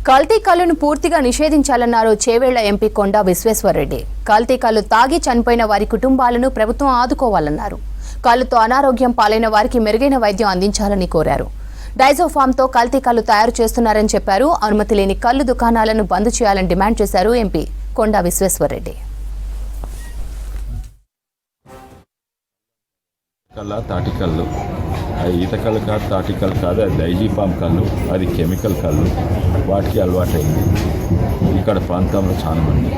కల్తీ కల్లును పూర్తిగా నిషేధించాలన్నారు చేవేళ్ల ఎంపీ కొండా విశ్వేశ్వరరెడ్డి. కల్తీ కల్లు తాగి చనిపోయిన వారి కుటుంబాలను ప్రభుత్వం ఆదుకోవాలన్నారు. కల్లుతో అనారోగ్యం పాలైన వారికి మెరుగైన వైద్యం అందించాలని కోరారు. డైజోఫామ్తో కల్తీ కల్లు తయారు చేస్తున్నారని చెప్పారు. అనుమతి లేని కల్లు దుకాణాలను బంద్ చేయాలని డిమాండ్ చేశారు ఎంపీ కొండా విశ్వేశ్వరరెడ్డి. తాటి కళ్ళు, అది ఈత కళ్ళు కాదు, తాటి కళ్ళు కాదు, అది డైజీఫామ్ కళ్ళు, అది కెమికల్ కళ్ళు, వాటికి అలవాటైంది ఇక్కడ ప్రాంతంలో చాలా మంది.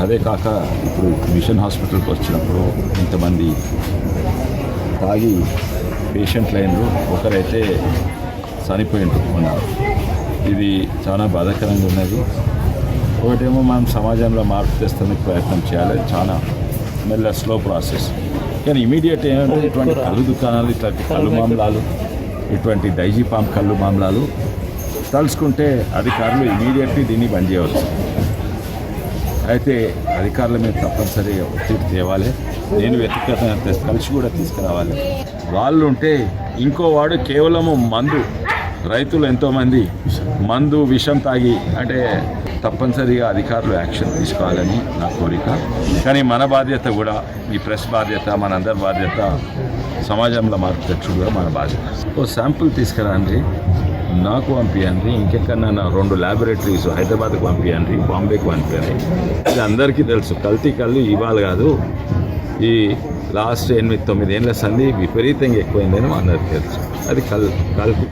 అదే కాక ఇప్పుడు మిషన్ హాస్పిటల్కి వచ్చినప్పుడు ఇంతమంది తాగి పేషెంట్లు అయినరు, ఒకరైతే చనిపోయినరు ఉన్నారు. ఇది చాలా బాధాకరంగా ఉన్నది. ఒకటేమో మనం సమాజంలో మార్పు తెస్తానికి ప్రయత్నం చేయాలి, చాలా మెల్ల స్లో ప్రాసెస్. కానీ ఇమీడియట్ ఏంటంటే ఇటువంటి కళ్ళు దుకాణాలు, ఇట్లాంటి కళ్ళు మామలాలు, ఇటువంటి డైజీఫామ్ కళ్ళు మామలాలు తలుచుకుంటే అధికారులు ఇమీడియట్లీ దీన్ని బంద్ చేయవచ్చు. అయితే అధికారుల మీద తప్పనిసరిగా ఒత్తిడి తేవాలి. నేను వ్యక్తిగతంగా కలిసి కూడా తీసుకురావాలి. వాళ్ళు ఉంటే ఇంకో వాడు కేవలము మందు, రైతులు ఎంతోమంది మందు విషం తాగి, అంటే తప్పనిసరిగా అధికారులు యాక్షన్ తీసుకోవాలని నా కోరిక. కానీ మన బాధ్యత కూడా, ఈ ప్రెస్ బాధ్యత, మనందరి బాధ్యత, సమాజంలో మార్పు తెచ్చుడు కూడా మన బాధ్యత. ఓ శాంపుల్ తీసుకురండి, నాకు పంపించండి, ఇంకెక్కడన్నా 2 ల్యాబొరేటరీస్ హైదరాబాద్కి పంపించండి, బాంబేకి పంపించండి. ఇది అందరికీ తెలుసు. కల్తీ కళ్ళు ఇవాళ కాదు, ఈ లాస్ట్ 8-9 ఏళ్ళ సంది విపరీతంగా ఎక్కువైందని అందరికీ తెలుసు. అది కల్తీ